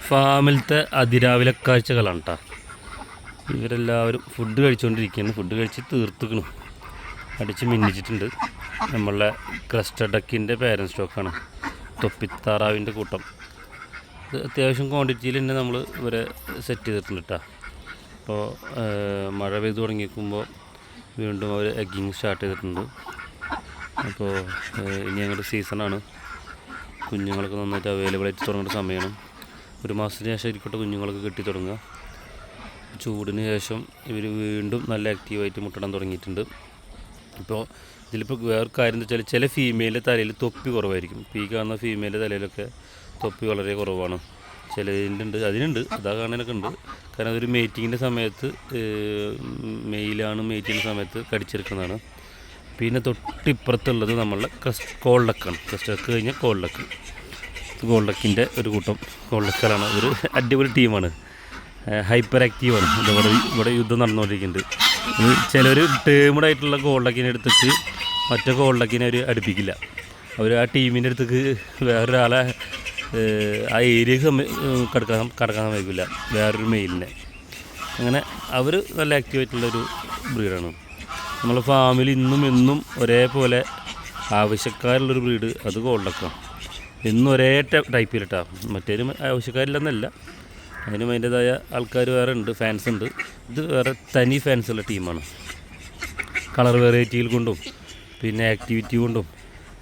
ഫാമിലത്തെ അതിരാവിലെ കാഴ്ചകളാണ് കേട്ടോ. ഇവരെല്ലാവരും ഫുഡ് കഴിച്ചുകൊണ്ടിരിക്കുകയാണ്. ഫുഡ് കഴിച്ച് തീർത്തുക്കണം, അടിച്ച് മിന്നിച്ചിട്ടുണ്ട്. നമ്മളുടെ ക്രസ്റ്റഡ് ഡക്കിൻ്റെ പേരൻ സ്റ്റോക്കാണ്, തൊപ്പിത്താറാവിൻ്റെ കൂട്ടം. ഇത് അത്യാവശ്യം ക്വാണ്ടിറ്റിയിൽ തന്നെ നമ്മൾ ഇവരെ സെറ്റ് ചെയ്തിട്ടുണ്ട് കേട്ടോ. അപ്പോൾ മഴ പെയ്ത് തുടങ്ങിയിരിക്കുമ്പോൾ വീണ്ടും അവർ എഗ്ഗിങ് സ്റ്റാർട്ട് ചെയ്തിട്ടുണ്ട്. അപ്പോൾ ഇനി അങ്ങോട്ട് സീസണാണ്, കുഞ്ഞുങ്ങളൊക്കെ നന്നായിട്ട് അവൈലബിൾ ആയിട്ട് തുടങ്ങേണ്ട സമയമാണ്. ഒരു മാസത്തിന് ശേഷം ഇരിക്കട്ടെ കുഞ്ഞുങ്ങളൊക്കെ കിട്ടി തുടങ്ങുക. ചൂടിന് ശേഷം ഇവർ വീണ്ടും നല്ല ആക്റ്റീവായിട്ട് മുട്ടടാൻ തുടങ്ങിയിട്ടുണ്ട്. ഇപ്പോൾ ഇതിലിപ്പോൾ വേറെ കാര്യം എന്താ വെച്ചാൽ, ചില ഫീമെയിലെ തലയിൽ തൊപ്പി കുറവായിരിക്കും. ഇപ്പോൾ ഈ കാണുന്ന ഫീമെയിലെ തലയിലൊക്കെ തൊപ്പി വളരെ കുറവാണ്. ചിലതിൻ്റെ ഉണ്ട്, അതിനുണ്ട്, അതാ കാണാനൊക്കെ ഉണ്ട്. കാരണം അതൊരു മേറ്റിങ്ങിൻ്റെ സമയത്ത്, മെയിലാണ് മേറ്റിങ്ങിൻ്റെ സമയത്ത് കടിച്ചെടുക്കുന്നതാണ്. പിന്നെ തൊട്ടിപ്പുറത്തുള്ളത് നമ്മളുടെ കോൾഡക്കാണ്. ക്രസ്റ്റഡക്ക് കഴിഞ്ഞാൽ കോൾഡക്ക്. ഗോൾഡക്കിൻ്റെ ഒരു കൂട്ടം ഗോൾഡക്കറാണ്. ഒരു അടിപൊളി ടീമാണ്, ഹൈപ്പർ ആക്റ്റീവാണ്. ഇവിടെ യുദ്ധം നടന്നുകൊണ്ടിരിക്കുന്നുണ്ട്. ചിലർ ടേംഡായിട്ടുള്ള ഗോൾഡക്കിനെ എടുത്തിട്ട് മറ്റേ ഗോൾഡക്കിനെ അവർ അടുപ്പിക്കില്ല. അവർ ആ ടീമിൻ്റെ അടുത്തേക്ക് വേറൊരാളെ ആ ഏരിയക്ക് കടക്കാൻ സമ്മതിക്കില്ല, വേറൊരു മെയിലിനെ. അങ്ങനെ അവർ നല്ല ആക്റ്റീവായിട്ടുള്ളൊരു ബ്രീഡാണ്. നമ്മളെ ഫാമിൽ ഇന്നും എന്നും ഒരേപോലെ ആവശ്യക്കാരുള്ളൊരു ബ്രീഡ് അത് ഗോൾഡക്കാണ്. എന്നും ഒരേ ടൈപ്പിലിട്ടാണ്. മറ്റേരും ആവശ്യക്കാരില്ലെന്നല്ല, അതിനും അതിൻ്റേതായ ആൾക്കാർ വേറെ ഉണ്ട്, ഫാൻസ് ഉണ്ട്. ഇത് വേറെ തനി ഫാൻസുള്ള ടീമാണ്. കളർ വെറൈറ്റിയിൽ കൊണ്ടും പിന്നെ ആക്ടിവിറ്റി കൊണ്ടും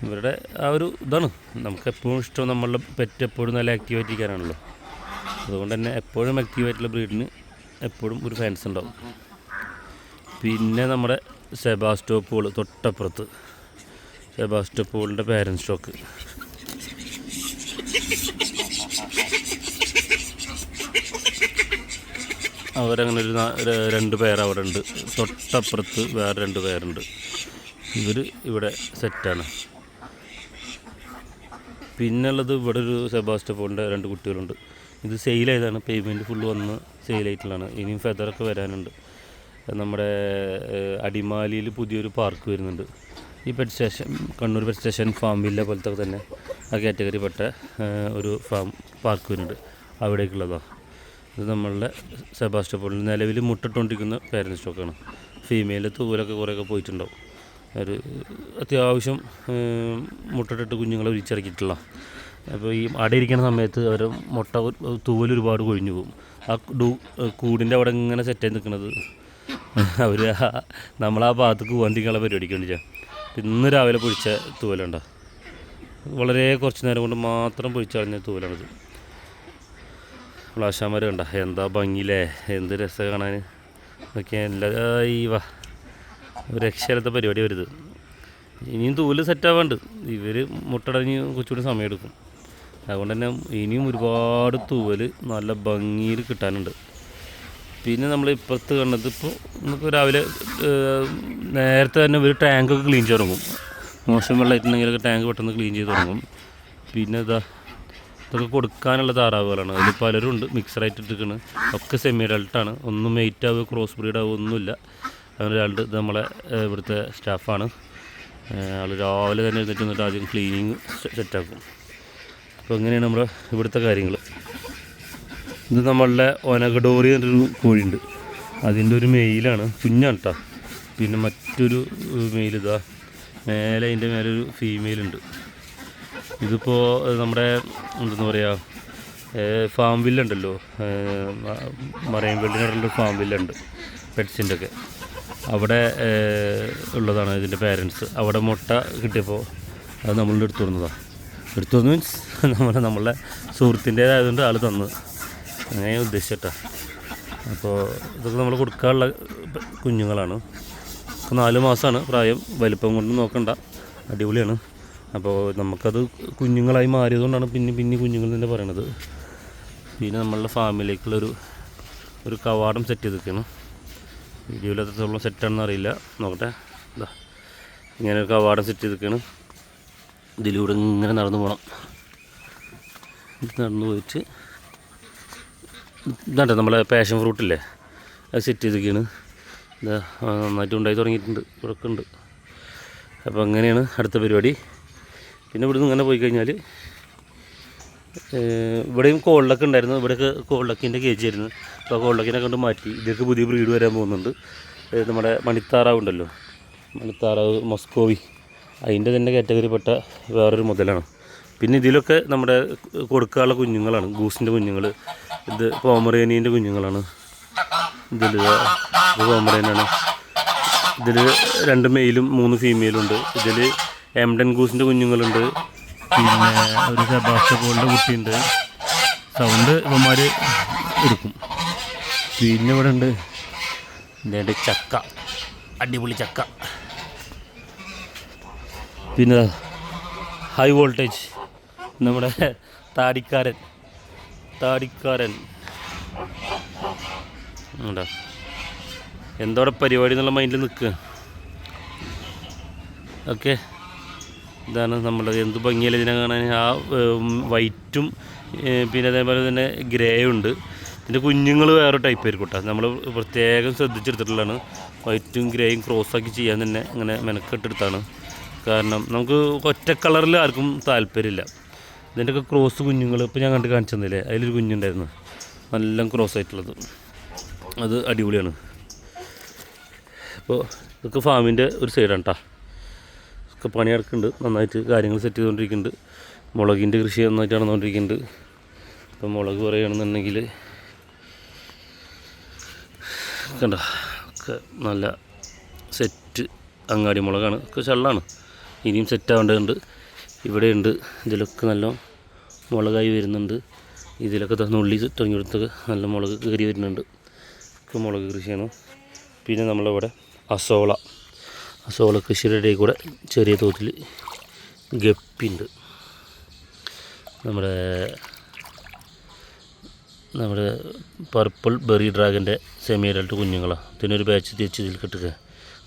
ഇവരുടെ ആ ഒരു ഇതാണ് നമുക്കെപ്പോഴും ഇഷ്ടം. നമ്മളുടെ പെറ്റ് എപ്പോഴും നല്ല ആക്റ്റീവായിട്ടിരിക്കാനാണല്ലോ. അതുകൊണ്ട് തന്നെ എപ്പോഴും ആക്റ്റീവായിട്ടുള്ള ബ്രീഡിന് എപ്പോഴും ഒരു ഫാൻസ് ഉണ്ടാവും. പിന്നെ നമ്മുടെ സെബാസ്റ്റോപോൾ തൊട്ടപ്പുറത്ത്, സെബാസ്റ്റോപോളിൻ്റെ പേരൻ സ്റ്റോക്ക്. അവരങ്ങനെ ഒരു 2 പേർ അവിടെ ഉണ്ട്. തൊട്ടപ്പുറത്ത് വേറെ 2 പേരുണ്ട്. ഇവർ ഇവിടെ സെറ്റാണ്. പിന്നുള്ളത് ഇവിടെ ഒരു സെബാസ്റ്റോപോളിൻ്റെ 2 കുട്ടികളുണ്ട്. ഇത് സെയിലായതാണ്, പേയ്മെൻറ്റ് ഫുള്ള് വന്ന് സെയിലായിട്ടുള്ളതാണ്. ഇനിയും ഫെദറൊക്കെ വരാനുണ്ട്. നമ്മുടെ അടിമാലിയിൽ പുതിയൊരു പാർക്ക് വരുന്നുണ്ട്. ഈ pet station, Kannur pet station farm villa പോലത്തെ തന്നെ ആ കാറ്റഗറിപ്പെട്ട ഒരു പാർക്ക് വരുന്നുണ്ട്, അവിടേക്കുള്ളതാണ്. ഇത് നമ്മളുടെ സെബാസ്റ്റോപോളിൽ നിലവിൽ മുട്ടിട്ടുകൊണ്ടിരിക്കുന്ന പേരൻ സ്റ്റോക്കാണ്. ഫീമെയിൽ തൂവലൊക്കെ കുറേയൊക്കെ പോയിട്ടുണ്ടാവും. ഒരു അത്യാവശ്യം മുട്ടിട്ടിട്ട് കുഞ്ഞുങ്ങളെ വിരിച്ചിറക്കിയിട്ടുള്ള. അപ്പോൾ ഈ അടയിരിക്കുന്ന സമയത്ത് അവർ മുട്ട തൂവൽ ഒരുപാട് കൊഴിഞ്ഞു പോകും. ആ കൂടിൻ്റെ അവിടെ ഇങ്ങനെ സെറ്റ് ചെയ്ത് നിൽക്കുന്നത് അവർ നമ്മളാ ഭാഗത്തേക്ക് പോകാണ്ടിരിക്കാനുള്ള പരിപാടിക്ക് വേണ്ടിയിട്ടാണ്. ഇന്ന് രാവിലെ പൊഴിച്ച തൂവലുണ്ടോ, വളരെ കുറച്ച് നേരം കൊണ്ട് മാത്രം പൊഴിച്ചറിഞ്ഞ തൂവലാണിത്. പ്ലാശാമരം കണ്ട എന്താ ഭംഗിയില്ലേ, എന്ത് രസം കാണാൻ. ഇതൊക്കെ ഈ രക്ഷയിലത്തെ പരിപാടി വരുത്. ഇനിയും തൂല് സെറ്റാവാണ്ട്, ഇവർ മുട്ടടഞ്ഞ് കുറച്ചുകൂടി സമയമെടുക്കും. അതുകൊണ്ട് തന്നെ ഇനിയും ഒരുപാട് തൂവൽ നല്ല ഭംഗിയിൽ കിട്ടാനുണ്ട്. പിന്നെ നമ്മൾ ഇപ്പുറത്ത് കണ്ടത്, ഇപ്പോൾ നമുക്ക് രാവിലെ നേരത്തെ തന്നെ ഒരു ടാങ്കൊക്കെ ക്ലീൻ ചെയ്ത് തുടങ്ങും. മോശം വെള്ളമായിട്ടുണ്ടെങ്കിലൊക്കെ ടാങ്ക് പെട്ടെന്ന് ക്ലീൻ ചെയ്ത് തുടങ്ങും. പിന്നെ ഇതൊക്കെ കൊടുക്കാനുള്ള താറാവുകളാണ്. അതിൽ പലരും ഉണ്ട്, മിക്സറായിട്ട് ഇട്ടിരിക്കുന്നത്. ഒക്കെ സെമി അഡൾട്ടാണ്, ഒന്നും മെയ്റ്റ് ആവുക ക്രോസ് ബ്രീഡ് ആവുക ഒന്നുമില്ല. അങ്ങനെ ഒരാളുടെ ഇത് നമ്മളെ ഇവിടുത്തെ സ്റ്റാഫാണ്. ആൾ രാവിലെ തന്നെ എഴുന്നേറ്റ് വന്നിട്ട് ആദ്യം ക്ലീനിങ് സെറ്റാക്കും. അപ്പോൾ ഇങ്ങനെയാണ് നമ്മുടെ ഇവിടുത്തെ കാര്യങ്ങൾ. ഇത് നമ്മളുടെ ഒനഗഡോറി എന്നൊരു കോഴിയുണ്ട്, അതിൻ്റെ ഒരു മെയിലാണ്, കുഞ്ഞാണ് കേട്ടോ. പിന്നെ മറ്റൊരു മെയിൽ ഇതാ മേലെ, അതിൻ്റെ മേലൊരു ഫീമെയിലുണ്ട്. ഇതിപ്പോൾ നമ്മുടെ എന്തെന്ന് പറയുക, ഫാം വില്ലുണ്ടല്ലോ, മറൈൻ വേൾഡിനുള്ള ഫാം വില്ലുണ്ട് പെറ്റ്സിൻ്റെ ഒക്കെ, അവിടെ ഉള്ളതാണ് ഇതിൻ്റെ പേരൻസ്. അവിടെ മുട്ട കിട്ടിയപ്പോൾ അത് നമ്മളുടെ എടുത്തു തന്നതാണ്. എടുത്തു തന്നു മീൻസ് നമ്മളെ സുഹൃത്തിൻ്റേതായതുകൊണ്ട് ആൾ തന്നു, അങ്ങനെ ഉദ്ദേശിച്ചിട്ടാണ്. അപ്പോൾ ഇതൊക്കെ നമ്മൾ കൊടുക്കാനുള്ള കുഞ്ഞുങ്ങളാണ്. 4 മാസമാണ് പ്രായം, വലിപ്പം കൊണ്ട് നോക്കണ്ട, അടിപൊളിയാണ്. അപ്പോൾ നമുക്കത് കുഞ്ഞുങ്ങളായി മാറിയതുകൊണ്ടാണ് പിന്നെ കുഞ്ഞുങ്ങൾ തന്നെ പറയണത്. പിന്നെ നമ്മളുടെ ഫാമിലേക്കുള്ളൊരു കവാടം സെറ്റ് ചെയ്തിരിക്കണം. വീഡിയോയിൽ എത്രത്തോളം സെറ്റാണെന്ന് അറിയില്ല, നോക്കട്ടെ. ഇതാ ഇങ്ങനെ ഒരു കവാടം സെറ്റ് ചെയ്തിരിക്കുകയാണ്. ഇതിലൂടെ ഇങ്ങനെ നടന്നു പോകണം. നടന്നു പോയിട്ട് ഇതാണ്ട് നമ്മളെ പാഷൻ ഫ്രൂട്ടില്ലേ, അത് സെറ്റ് ചെയ്തിരിക്കുകയാണ്. ഇതാ നന്നായിട്ട് ഉണ്ടായി തുടങ്ങിയിട്ടുണ്ട്, ഇവിടെയൊക്കെ ഉണ്ട്. അപ്പോൾ അങ്ങനെയാണ് അടുത്ത പരിപാടി. പിന്നെ ഇവിടുന്ന് ഇങ്ങനെ പോയി കഴിഞ്ഞാൽ ഇവിടെയും കോൾഡൊക്കെ ഉണ്ടായിരുന്നു. ഇവിടെയൊക്കെ കോൾഡക്കിൻ്റെ കേജ് ആയിരുന്നു. അപ്പോൾ കോൾഡക്കിനെ കൊണ്ട് മാറ്റി ഇതൊക്കെ പുതിയ ബ്രീഡ് വരാൻ പോകുന്നുണ്ട്. നമ്മുടെ മണിത്താറാവ് ഉണ്ടല്ലോ, മണിത്താറാവ് മസ്കോവി, അതിൻ്റെ തന്നെ കാറ്റഗറിപ്പെട്ട വേറൊരു മുതലാണ്. പിന്നെ ഇതിലൊക്കെ നമ്മുടെ കൊടുക്കാനുള്ള കുഞ്ഞുങ്ങളാണ്, ഗൂസിൻ്റെ കുഞ്ഞുങ്ങൾ. ഇത് പോമറേനിയൻ്റെ കുഞ്ഞുങ്ങളാണ്. ഇതിൽ ഇത് പോമറേനാണ്. ഇതിൽ 2 മെയിലും 3 ഫീമെയിലും ഉണ്ട്. ഇതിൽ എംഡൻ ഗൂസിൻ്റെ കുഞ്ഞുങ്ങളുണ്ട്. പിന്നെ ഒരു സെബാസ്റ്റ്യപോളിൻ്റെ കുട്ടിയുണ്ട്. സൗണ്ട് ഇവന്മാർ എടുക്കും. പിന്നെ ഇവിടെ ഉണ്ട് ഇതിൻ്റെ ചക്ക, അടിപൊളി ചക്ക. പിന്നെ ഹൈ വോൾട്ടേജ് നമ്മുടെ താടിക്കാരൻ ഉണ്ടോ, എന്തോടെ പരിപാടി എന്നുള്ള മൈൻഡിൽ നിൽക്കുക. ഓക്കെ, ഇതാണ് നമ്മൾ എന്ത് ഭംഗിയല്ല ഇതിനെ കാണാൻ. ആ വൈറ്റും പിന്നെ അതേപോലെ തന്നെ ഗ്രേയും ഉണ്ട്. ഇതിൻ്റെ കുഞ്ഞുങ്ങൾ വേറെ ടൈപ്പ് ആയിരിക്കും കേട്ടോ. നമ്മൾ പ്രത്യേകം ശ്രദ്ധിച്ചെടുത്തിട്ടുള്ളതാണ്. വൈറ്റും ഗ്രേയും ക്രോസാക്കി ചെയ്യാൻ തന്നെ ഇങ്ങനെ മെനക്കെട്ടെടുത്താണ്. കാരണം നമുക്ക് ഒറ്റ കളറിൽ ആർക്കും താല്പര്യമില്ല. ഇതിൻ്റെയൊക്കെ ക്രോസ് കുഞ്ഞുങ്ങൾ ഇപ്പോൾ ഞാൻ കാണിച്ചു തന്നില്ലേ, അതിലൊരു കുഞ്ഞുണ്ടായിരുന്നു നല്ല ക്രോസ് ആയിട്ടുള്ളത്. അത് അടിപൊളിയാണ്. അപ്പോൾ ഇതൊക്കെ ഫാമിൻ്റെ ഒരു സൈഡാണ് കേട്ടോ. ഒക്കെ പണി നടക്കുന്നുണ്ട്, നന്നായിട്ട് കാര്യങ്ങൾ സെറ്റ് ചെയ്തുകൊണ്ടിരിക്കുന്നുണ്ട്. മുളകിൻ്റെ കൃഷി നന്നായിട്ട് നടന്നുകൊണ്ടിരിക്കുന്നുണ്ട്. ഇപ്പം മുളക് പറയുകയാണെന്നുണ്ടെങ്കിൽ കണ്ട ഒക്കെ നല്ല സെറ്റ് അങ്ങാടി മുളകാണ്. ഒക്കെ ചള്ളാണ്, ഇനിയും സെറ്റ് ആവേണ്ടതുണ്ട്. ഇവിടെയുണ്ട്, ഇതിലൊക്കെ നല്ല മുളകായി വരുന്നുണ്ട്. ഇതിലൊക്കെ നുള്ളി തുടങ്ങിയെടുത്തൊക്കെ നല്ല മുളക് കയറി വരുന്നുണ്ട്. ഒക്കെ മുളക് കൃഷിയാണ്. പിന്നെ നമ്മളിവിടെ അസോള കൃഷിയുടെ ഇടയിൽ കൂടെ ചെറിയ തോതിൽ ഗപ്പിയുണ്ട്. നമ്മുടെ പർപ്പിൾ ബെറി ഡ്രാഗൻ്റെ സെമി അഡൽട്ട് കുഞ്ഞുങ്ങളാണ്. ഇതിനൊരു ബാച്ച് തിരിച്ച് ഇതിൽ കിട്ടുക.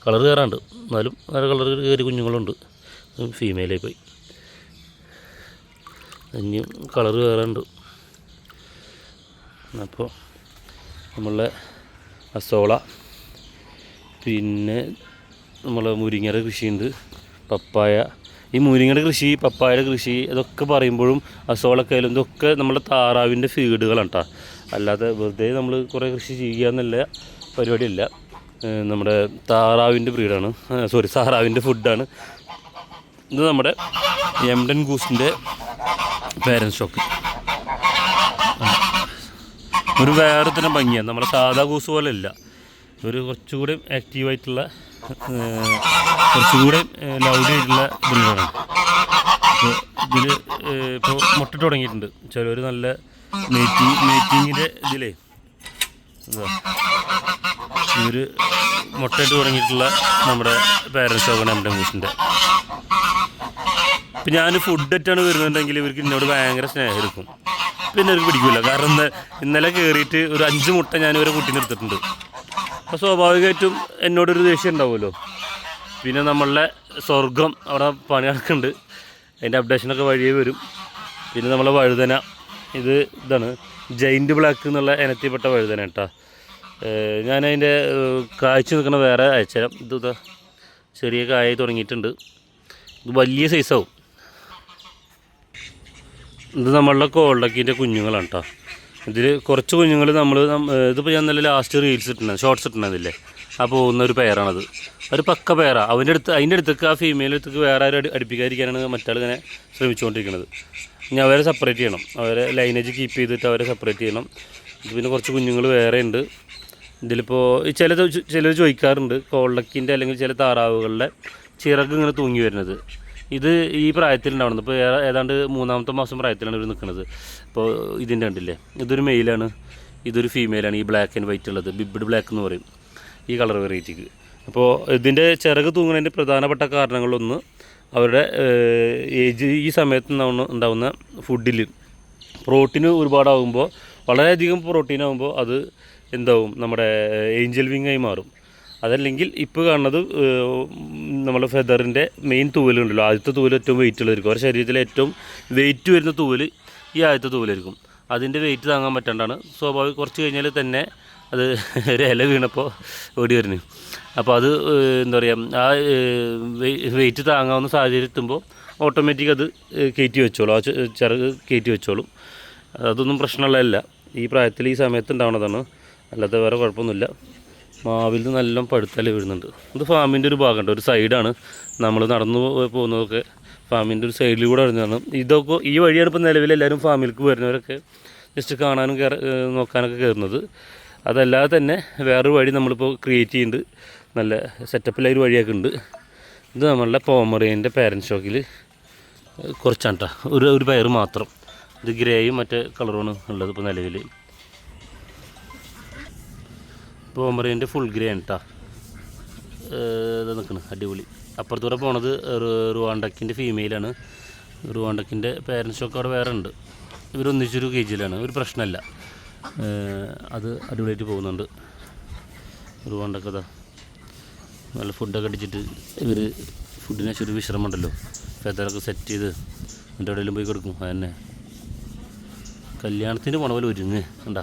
കളർ കയറാണ്ട്, എന്നാലും വേറെ കളർ കയറി കുഞ്ഞുങ്ങളുണ്ട്. ഫീമെയിലായി പോയി, ഇനി കളർ കയറാണ്ട്. അപ്പോൾ നമ്മളെ അസോള, പിന്നെ നമ്മളെ മുരിങ്ങയുടെ കൃഷിയുണ്ട്, പപ്പായ. ഈ മുരിങ്ങയുടെ കൃഷി, പപ്പായയുടെ കൃഷി, ഇതൊക്കെ പറയുമ്പോഴും അസോളക്കായാലും ഇതൊക്കെ നമ്മുടെ താറാവിൻ്റെ ഫീഡുകളാണ് കേട്ടോ. അല്ലാതെ വെറുതെ നമ്മൾ കുറേ കൃഷി ചെയ്യുക എന്നുള്ള പരിപാടിയല്ല. നമ്മുടെ താറാവിൻ്റെ ബ്രീഡാണ്, താറാവിൻ്റെ ഫുഡാണ് ഇത്. നമ്മുടെ എംഡൻ ഗൂസിൻ്റെ പേരൻറ് സ്റ്റോക്ക്. ഒരു വേറെ തന്നെ ഭംഗിയാണ്, നമ്മുടെ സാധാ ഗൂസ് പോലെ അല്ല. ഒരു കുറച്ചുകൂടി ആക്റ്റീവായിട്ടുള്ള, കുറച്ചുകൂടി ലൗഡി ആയിട്ടുള്ള ബ്രീഡാണ്. അപ്പോൾ ഇതിൽ ഇപ്പോൾ മുട്ടിട്ട് തുടങ്ങിയിട്ടുണ്ട്. ചിലർ നല്ല മീറ്റിങ്ങിൻ്റെ ഇതിലേ ഇവർ മുട്ടയിട്ട് തുടങ്ങിയിട്ടുള്ള നമ്മുടെ പേരൻറ് സ്റ്റോക്കാണ് എംഡൻ ഗൂസിൻ്റെ. ഇപ്പം ഞാൻ ഫുഡായിട്ടാണ് വരുന്നുണ്ടെങ്കിൽ ഇവർക്ക് എന്നോട് ഭയങ്കര സ്നേഹമായിരിക്കും. പിന്നെ അവർക്ക് പിടിക്കില്ല. കാരണം ഇന്നലെ കയറിയിട്ട് ഒരു 5 മുട്ട ഞാൻ ഇവരെ കുട്ടി നിർത്തിയിട്ടുണ്ട്. അപ്പോൾ സ്വാഭാവികമായിട്ടും എന്നോടൊരു ദേഷ്യം ഉണ്ടാവുമല്ലോ. പിന്നെ നമ്മളുടെ സ്വർഗം അവിടെ പണി നടക്കുന്നുണ്ട്, അതിൻ്റെ അപ്ഡേഷനൊക്കെ വഴിയേ വരും. പിന്നെ നമ്മളെ വഴുതന, ഇതാണ് ജൈൻറ്റ് ബ്ലാക്ക് എന്നുള്ള ഇനത്തിൽപ്പെട്ട വഴുതന കേട്ടോ. ഞാനതിൻ്റെ കായ്ച്ച് നിൽക്കുന്ന വേറെ അയച്ചുതരാം. ഇത് ചെറിയ കായായി തുടങ്ങിയിട്ടുണ്ട്. ഇത് വലിയ സൈസാവും. ഇത് നമ്മളുടെ കോൾഡക്കീൻ്റെ കുഞ്ഞുങ്ങളാണ് കേട്ടോ. ഇതിൽ കുറച്ച് കുഞ്ഞുങ്ങൾ ഇതിപ്പോൾ ഞാൻ നല്ല ലാസ്റ്റ് റീൽസ് ഇട്ടുണ്ടായിരുന്നു, ഷോർട്സ് ഇട്ടുണ്ടായിരുന്നില്ലേ, ആ പോകുന്ന ഒരു പെയറാണത്. ഒരു പക്ക പെയറാണ്. അതിൻ്റെ അടുത്തേക്ക്, ആ ഫീമെയിൽ അടുത്തേക്ക് വേറെ ആരും അടുപ്പിക്കാതിരിക്കാനാണ് മറ്റാൾ ഇങ്ങനെ ശ്രമിച്ചുകൊണ്ടിരിക്കുന്നത്. ഇനി അവരെ സെപ്പറേറ്റ് ചെയ്യണം, അവരെ ലൈനേജ് കീപ്പ് ചെയ്തിട്ട് അവരെ സെപ്പറേറ്റ് ചെയ്യണം. ഇത് പിന്നെ കുറച്ച് കുഞ്ഞുങ്ങൾ വേറെ ഉണ്ട്. ഇതിലിപ്പോൾ ചിലർ ചോദിക്കാറുണ്ട് കോൾഡക്കിൻ്റെ അല്ലെങ്കിൽ ചില താറാവുകളുടെ ചിറക് ഇങ്ങനെ തൂങ്ങി വരുന്നത്. ഇത് ഈ പ്രായത്തിലുണ്ടാവുന്നത്. ഇപ്പോൾ ഏതാണ്ട് 3ാമത്തെ മാസം പ്രായത്തിലാണ് ഇവർ നിൽക്കുന്നത്. അപ്പോൾ ഇതിൻ്റെ കണ്ടില്ലേ, ഇതൊരു മെയിലാണ്, ഇതൊരു ഫീമെയിലാണ്. ഈ ബ്ലാക്ക് ആൻഡ് വൈറ്റ് ഉള്ളത് ബിബ്ഡ് ബ്ലാക്ക് എന്ന് പറയും ഈ കളർ വെറൈറ്റിക്ക്. അപ്പോൾ ഇതിൻ്റെ ചിറക് തൂങ്ങുന്നതിൻ്റെ പ്രധാനപ്പെട്ട കാരണങ്ങളൊന്ന് അവരുടെ ഏജ്, ഈ സമയത്ത് ഉണ്ടാവുന്ന ഫുഡിൽ പ്രോട്ടീൻ ഒരുപാടാകുമ്പോൾ, വളരെയധികം പ്രോട്ടീൻ ആകുമ്പോൾ അത് എന്താവും, നമ്മുടെ ഏഞ്ചൽ വിങ്ങായി മാറും. അതല്ലെങ്കിൽ ഇപ്പോൾ കാണുന്നത് നമ്മുടെ ഫെദറിൻ്റെ മെയിൻ തൂവലുണ്ടല്ലോ, ആദ്യത്തെ തൂവൽ ഏറ്റവും വെയിറ്റ് ഉള്ളതായിരിക്കും. അവരുടെ ശരീരത്തിലെ ഏറ്റവും വെയിറ്റ് വരുന്ന തൂവൽ ഈ ആദ്യത്തെ തൂവലായിരിക്കും. അതിൻ്റെ വെയിറ്റ് താങ്ങാൻ പറ്റാണ്ടാണ് സ്വാഭാവികം കുറച്ച് കഴിഞ്ഞാൽ തന്നെ അത് ഒരു ഇല വീണപ്പോൾ ഓടി വരുന്നു. അപ്പോൾ അത് എന്താ പറയുക, ആ വെയിറ്റ് താങ്ങാവുന്ന സാഹചര്യം എത്തുമ്പോൾ ഓട്ടോമാറ്റിക് അത് കയറ്റി വെച്ചോളും, ആ ചിറക് കയറ്റി വെച്ചോളും. അതൊന്നും പ്രശ്നമുള്ളതല്ല, ഈ പ്രായത്തിൽ ഈ സമയത്ത് ഉണ്ടാവുന്നതാണ്, അല്ലാതെ വേറെ കുഴപ്പമൊന്നുമില്ല. മാവിൽ നിന്ന് നല്ല പഴുത്തല വീഴുന്നുണ്ട്. ഇത് ഫാമിൻ്റെ ഒരു ഭാഗമുണ്ട്, ഒരു സൈഡാണ്. നമ്മൾ നടന്നു പോകുന്നതൊക്കെ ഫാമിൻ്റെ ഒരു സൈഡിൽ കൂടെ വരുന്നതാണ്. ഇതൊക്കെ ഈ വഴിയാണ് ഇപ്പോൾ നിലവിൽ എല്ലാവരും ഫാമിലേക്ക് വരുന്നവരൊക്കെ ജസ്റ്റ് കാണാനും നോക്കാനൊക്കെ കയറുന്നത്. അതല്ലാതെ തന്നെ വേറൊരു വഴി നമ്മളിപ്പോൾ ക്രിയേറ്റ് ചെയ്യുന്നുണ്ട്, നല്ല സെറ്റപ്പിലായൊരു വഴിയൊക്കെ ഉണ്ട്. ഇത് നമ്മളുടെ പോമറേനിയൻ്റെ പാരൻറ്റ് സ്റ്റോക്കിൽ കുറച്ചാണ് കേട്ടോ, ഒരു പയർ മാത്രം. ഇത് ഗ്രേയും മറ്റേ കളറുമാണ് ഉള്ളത് ഇപ്പോൾ നിലവിൽ. പോമറേനിയൻ്റെ ഫുൾ ഗ്രേ ആണ് കേട്ടോ. ഇത് നിൽക്കുന്നത് അടിപൊളി. അപ്പുറത്തൂടെ പോണത് റുവാണ്ടക്കിൻ്റെ ഫീമെയിലാണ്. റുവാണ്ടക്കിൻ്റെ പാരൻറ്റ് സ്റ്റോക്ക് അവിടെ വേറെ ഉണ്ട്. ഇവരൊന്നിച്ചൊരു കേജിലാണ്, ഒരു പ്രശ്നമല്ല. അത് അടിപൊളിയായിട്ട് പോകുന്നുണ്ട്. റുവാണ്ടക്കതാ നല്ല ഫുഡൊക്കെ അടിച്ചിട്ട് ഇവർ ഫുഡിന് ഒരു വിശ്രമം ഉണ്ടല്ലോ, ഫെദറൊക്കെ സെറ്റ് ചെയ്ത് എന്നിട്ട് എവിടെയെങ്കിലും പോയി കൊടുക്കും. അതന്നെ കല്യാണത്തിന് പോണ പോലെ ഒരുങ്ങ് ഉണ്ടാ,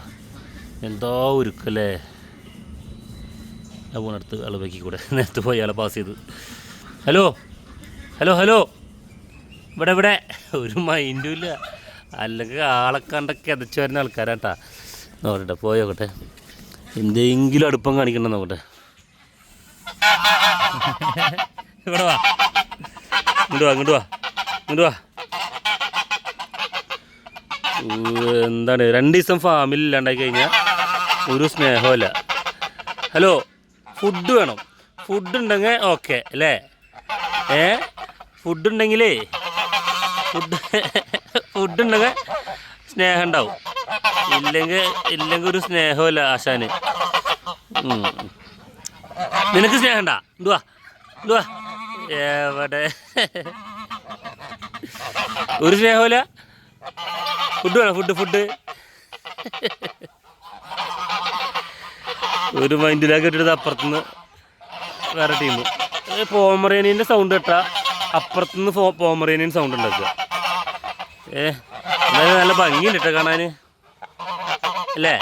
എന്താ ഒരുക്കല്ലേ. ആ പോണടുത്ത് അളവാക്കി കൂടെ നേരത്തെ പോയി ആളെ പാസ് ചെയ്ത്. ഹലോ ഹലോ ഹലോ, ഇവിടെ ഒരു മൈൻഡും ഇല്ല, അല്ലെങ്കിൽ ആളെ കണ്ടൊക്കെ കിതച്ച് വരുന്ന ആൾക്കാരാട്ടാ. നോക്കട്ടെ പോയോക്കട്ടെ, എന്തെങ്കിലും അടുപ്പം കാണിക്കണ്ട നോക്കട്ടെ. ഇവിടെ വാ, ഇങ്ങോട്ട് വാ. എന്താണ് 2 ദിവസം ഫാമിൽ ഇല്ലാണ്ടായി കഴിഞ്ഞാൽ ഒരു സ്നേഹമല്ല. ഹലോ, ഫുഡ് വേണം. ഫുഡ് ഉണ്ടെങ്കിൽ ഓക്കെ അല്ലേ? ഫുഡ് ഉണ്ടെങ്കിലേ ഫുഡ് ഉണ്ടെങ്കിൽ സ്നേഹം ഉണ്ടാവും, ഇല്ലെങ്കിൽ ഒരു സ്നേഹമല്ല ആശാന്. നിനക്ക് സ്നേഹം ഉണ്ടാ? എന്തുവാ എവിടെ ഒരു സ്നേഹമില്ല. ഫുഡ് വേണം, ഫുഡ് ഒരു മൈൻഡിലാക്കി ഇട്ടിട്ട് അപ്പുറത്തുനിന്ന് വേറെ ടീം പോമറേനിയൻ്റെ സൗണ്ട് കേട്ടാൽ അപ്പുറത്തുനിന്ന് പോമറേനിയൻ സൗണ്ട് ഉണ്ടാക്കുക. എന്തായാലും നല്ല ഭംഗിയുണ്ട് കേട്ടോ കാണാൻ അല്ലേ?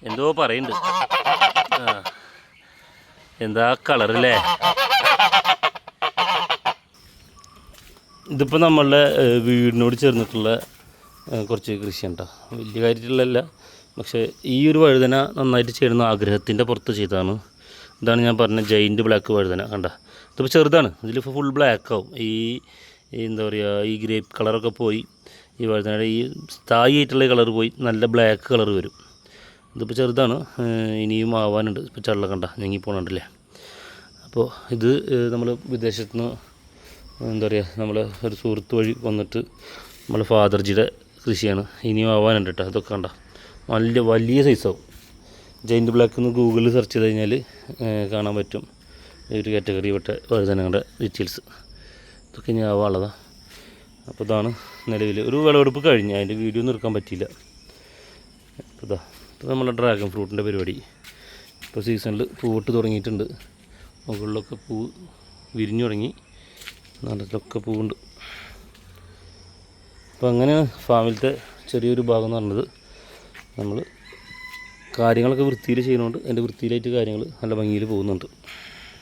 എന്തോ പറയുന്നുണ്ട്. എന്താ കളറല്ലേ. ഇതിപ്പോൾ നമ്മളുടെ വീടിനോട് ചേർന്നിട്ടുള്ള കുറച്ച് കൃഷിയാണ് കേട്ടോ, വലിയ കാര്യത്തിലുള്ളതല്ല. പക്ഷേ ഈ ഒരു വഴുതന നന്നായിട്ട് ചെയ്യുന്ന ആഗ്രഹത്തിൻ്റെ പുറത്ത് ചെയ്തതാണ്. ഇതാണ് ഞാൻ പറഞ്ഞ ജൈൻറ്റ് ബ്ലാക്ക് വഴുതന. കണ്ട, ഇതിപ്പോൾ ചെറുതാണ്, ഇതിലിപ്പോൾ ഫുൾ ബ്ലാക്ക് ആവും. എന്താ പറയുക, ഈ ഗ്രേപ്പ് കളറൊക്കെ പോയി, ഈ വഴുതനയുടെ ഈ സ്ഥായിയായിട്ടുള്ള കളർ പോയി നല്ല ബ്ലാക്ക് കളർ വരും. ഇതിപ്പോൾ ചെറുതാണ്, ഇനിയും ആവാനുണ്ട്. ഇപ്പോൾ ചള്ള കണ്ട ഞങ്ങി പോകണുണ്ടല്ലേ. അപ്പോൾ ഇത് നമ്മൾ വിദേശത്തു നിന്ന് എന്താ പറയുക, നമ്മൾ ഒരു സുഹൃത്ത് വഴി വന്നിട്ട് നമ്മളെ ഫാദർജിയുടെ കൃഷിയാണ്. ഇനിയും ആവാനുണ്ട് കേട്ടോ. അതൊക്കെ കണ്ട വലിയ സൈസാവും. ജൈൻറ്റ് ബ്ലാക്ക് എന്ന് ഗൂഗിളിൽ സെർച്ച് ചെയ്ത് കഴിഞ്ഞാൽ കാണാൻ പറ്റും ഒരു കാറ്റഗറി പെട്ട വഴുതനങ്ങളുടെ ഡീറ്റെയിൽസ്. ഇതൊക്കെ ഇനി ആവാനുള്ളതാണ്. അപ്പോൾ ഇതാണ് നിലവിൽ ഒരു വിളവെടുപ്പ് കഴിഞ്ഞ്, അതിൻ്റെ വീഡിയോ ഒന്നും എടുക്കാൻ പറ്റിയില്ല. ഇപ്പോൾ നമ്മുടെ ഡ്രാഗൺ ഫ്രൂട്ടിൻ്റെ പരിപാടി ഇപ്പോൾ സീസണിൽ പൂവിട്ട് തുടങ്ങിയിട്ടുണ്ട്. മുകളിലൊക്കെ പൂവ് വിരിഞ്ഞു തുടങ്ങി, നടത്തിലൊക്കെ പൂവുണ്ട്. അപ്പോൾ അങ്ങനെ ഫാമിലത്തെ ചെറിയൊരു ഭാഗം എന്ന് പറഞ്ഞത് നമ്മൾ കാര്യങ്ങളൊക്കെ വൃത്തിയിൽ ചെയ്യുന്നതുകൊണ്ട് അതിൻ്റെ വൃത്തിയിലായിട്ട് കാര്യങ്ങൾ നല്ല ഭംഗിയിൽ പോകുന്നുണ്ട്.